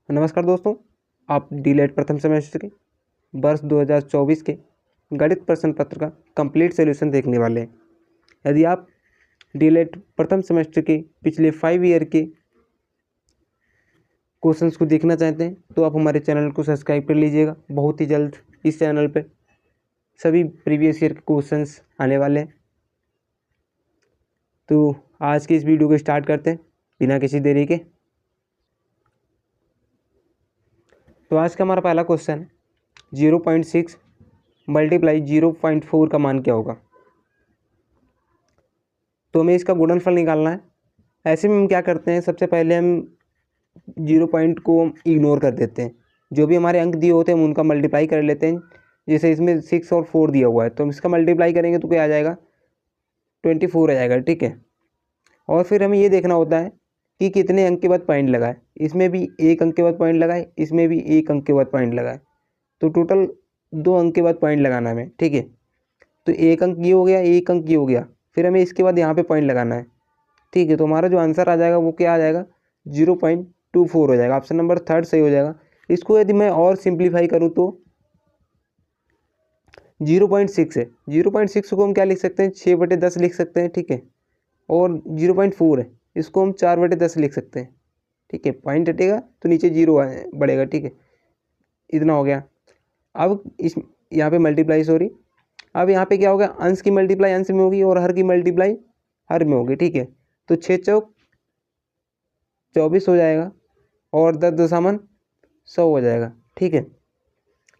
नमस्कार दोस्तों, आप डीलेट प्रथम सेमेस्टर के वर्ष 2024 के गणित प्रश्न पत्र का कंप्लीट सॉल्यूशन देखने वाले हैं। यदि आप डीलेट प्रथम सेमेस्टर के पिछले 5 ईयर के क्वेश्चंस को देखना चाहते हैं तो आप हमारे चैनल को सब्सक्राइब कर लीजिएगा। बहुत ही जल्द इस चैनल पर सभी प्रीवियस ईयर के क्वेश्चंस आने वाले हैं। तो आज की इस वीडियो को स्टार्ट करते हैं बिना किसी देरी के। तो आज का हमारा पहला क्वेश्चन है 0.6 मल्टीप्लाई 0.4 का मान क्या होगा। तो हमें इसका गुणनफल निकालना है। ऐसे में हम क्या करते हैं, सबसे पहले हम 0 पॉइंट को हम इग्नोर कर देते हैं। जो भी हमारे अंक दिए होते हैं हम उनका मल्टीप्लाई कर लेते हैं। जैसे इसमें 6 और 4 दिया हुआ है तो हम इसका मल्टीप्लाई करेंगे तो क्या आ जाएगा, 24 आ जाएगा। ठीक है। और फिर हमें ये देखना होता है कि कितने अंक के बाद पॉइंट लगाए। इसमें भी 1 अंक के बाद पॉइंट लगाए, इसमें भी 1 अंक के बाद पॉइंट लगाए, तो टोटल 2 अंक के बाद पॉइंट लगाना है हमें। ठीक है। तो 1 अंक ये हो गया, 1 अंक ये हो गया, फिर हमें इसके बाद यहाँ पे पॉइंट लगाना है। ठीक है। तो हमारा जो आंसर आ जाएगा वो क्या आ जाएगा, 0.24 हो जाएगा। ऑप्शन नंबर 3 सही हो जाएगा। इसको यदि मैं और सिंप्लीफाई करूँ तो 0.6 है, 0.6 को हम क्या लिख सकते हैं, 6/10 लिख सकते हैं। ठीक है। और 0.4 है, इसको हम 4/10 लिख सकते हैं। ठीक है। पॉइंट हटेगा तो नीचे 0 बढ़ेगा। ठीक है। इतना हो गया। अब इस यहाँ पे मल्टीप्लाई, सॉरी, अब यहाँ पे क्या होगा, अंश की मल्टीप्लाई अंश में होगी और हर की मल्टीप्लाई हर में होगी। ठीक है। तो 6 चौक 24 हो जाएगा और 10 दशमलव 100 हो जाएगा। ठीक है।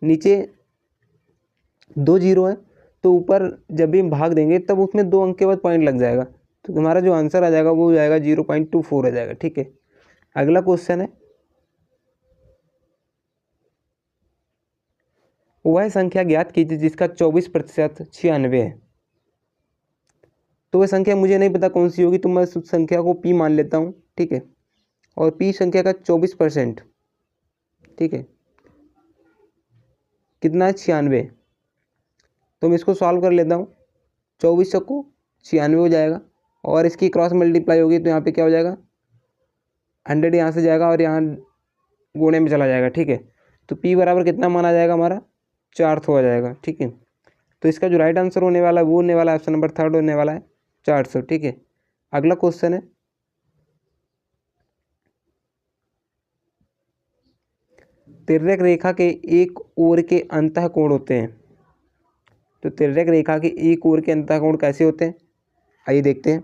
नीचे 2 जीरो है तो ऊपर जब भी हम भाग देंगे तब उसमें 2 अंक के बाद पॉइंट लग जाएगा, तो हमारा जो आंसर आ जाएगा वो हो जाएगा 0.24 आ जाएगा। ठीक है। अगला क्वेश्चन है, वह संख्या ज्ञात कीजिए जिसका 24% 96 है। तो वह संख्या मुझे नहीं पता कौन सी होगी, तो मैं उस संख्या को पी मान लेता हूँ। ठीक है। और पी संख्या का 24%, ठीक है, कितना है, 96। तो मैं इसको सॉल्व कर लेता हूँ। 24 को 96 हो जाएगा और इसकी क्रॉस मल्टीप्लाई होगी तो यहाँ पे क्या हो जाएगा, 100 यहाँ से जाएगा और यहाँ गुणे में चला जाएगा। ठीक है। तो पी बराबर कितना माना जाएगा हमारा, 400 आ जाएगा। ठीक है। तो इसका जो राइट आंसर होने वाला है वो होने वाला है ऑप्शन नंबर 3 होने वाला है 400। ठीक है। अगला क्वेश्चन है, तिर्यक रेखा के एक ओर के अंतः कोण होते हैं। तो तिर्यक रेखा के एक ओर के अंतः कोण कैसे होते हैं, आइए देखते हैं।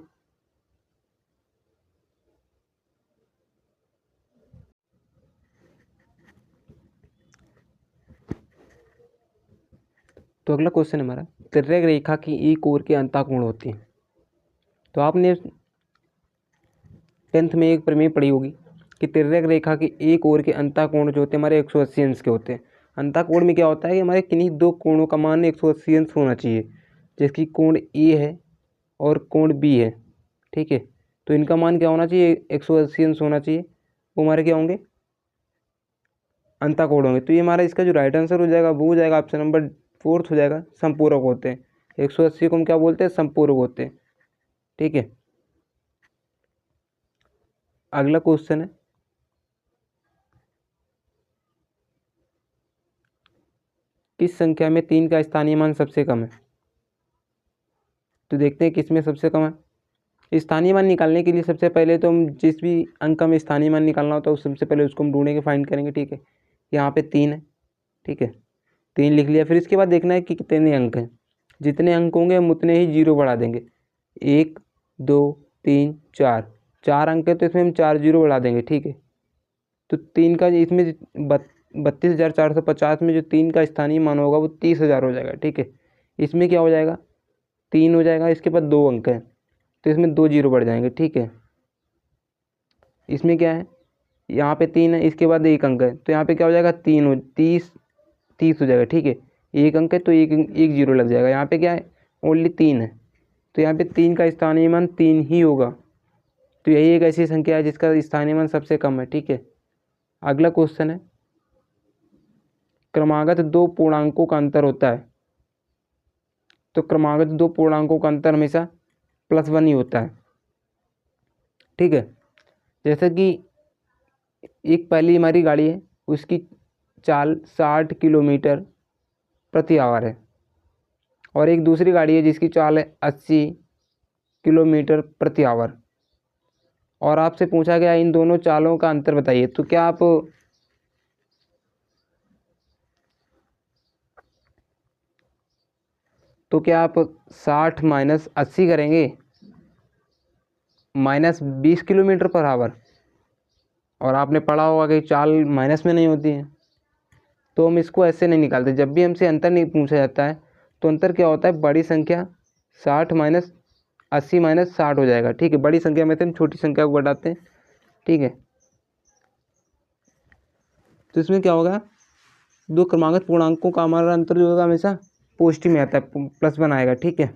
तो अगला क्वेश्चन हमारा, तिर्यक रेखा की एक ओर के अंतः कोण होती हैं। तो आपने 10th में एक प्रमेय पढ़ी होगी कि तिर्यक रेखा के एक ओर के अंतः कोण जो होते हैं हमारे 180 अंश के होते हैं। अंतः कोण में क्या होता है कि हमारे किन्हीं दो कोणों का मान 180 अंश होना चाहिए, जैसे कि कोण ए है और कोण बी है। ठीक है। तो इनका मान क्या होना चाहिए, 180 अंश होना चाहिए। वो हमारे क्या होंगे, अंतः कोण होंगे। तो ये हमारा इसका जो राइट आंसर हो जाएगा वो हो जाएगा ऑप्शन नंबर 4 हो जाएगा, संपूरक होते हैं। 180 को हम क्या बोलते हैं, संपूरक होते हैं। ठीक है। अगला क्वेश्चन है, किस संख्या में 3 का स्थानीय मान सबसे कम है। तो देखते हैं किसमें सबसे कम है। स्थानीय मान निकालने के लिए सबसे पहले तो हम जिस भी अंक में स्थानीय मान निकालना होता है सबसे पहले उसको हम ढूंढेंगे, फाइंड करेंगे। ठीक है। यहाँ पे 3 है। ठीक है। 3 लिख लिया। फिर इसके बाद देखना है कि कितने अंक हैं। जितने अंक होंगे हम उतने ही जीरो बढ़ा देंगे। 1 2 3 4, 4 अंक है तो इसमें हम 4 जीरो बढ़ा देंगे। ठीक है। तो 3 का इसमें 32,450 में जो 3 का स्थानीय मान होगा वो 30,000 हो जाएगा। ठीक है। इसमें क्या हो जाएगा, 3 हो जाएगा, इसके बाद 2 अंक है तो इसमें 2 जीरो बढ़ जाएंगे। ठीक है। इसमें क्या है, यहाँ पे 3 है, इसके बाद 1 अंक है तो यहाँ पे क्या हो जाएगा, 30 हो जाएगा। ठीक है। 1 अंक है तो एक जीरो लग जाएगा। यहाँ पे क्या है, ओनली 3 है तो यहाँ पे 3 का स्थानीय मान 3 ही होगा। तो यही एक ऐसी संख्या है जिसका स्थानीय मान सबसे कम है। ठीक है। अगला क्वेश्चन है, क्रमागत 2 पूर्णांकों का अंतर होता है। तो क्रमागत 2 पूर्णांकों का अंतर हमेशा +1 ही होता है। ठीक है। जैसे कि एक पहली हमारी गाड़ी है, उसकी चाल 60 किलोमीटर प्रति आवर है, और एक दूसरी गाड़ी है जिसकी चाल है 80 किलोमीटर प्रति आवर, और आपसे पूछा गया इन दोनों चालों का अंतर बताइए। तो क्या आप 60 माइनस 80 करेंगे, माइनस 20 किलोमीटर पर आवर, और आपने पढ़ा होगा कि चाल माइनस में नहीं होती है, तो हम इसको ऐसे नहीं निकालते। जब भी हमसे अंतर नहीं पूछा जाता है तो अंतर क्या होता है, बड़ी संख्या 60 माइनस 80 माइनस 60 हो जाएगा, ठीक है। बड़ी संख्या में से हम छोटी संख्या को घटाते हैं, ठीक है। तो इसमें क्या होगा, दो क्रमांकित पूर्णांकों का हमारा अंतर जो होगा हमेशा पॉजिटिव में आता है, +1 आएगा, ठीक है।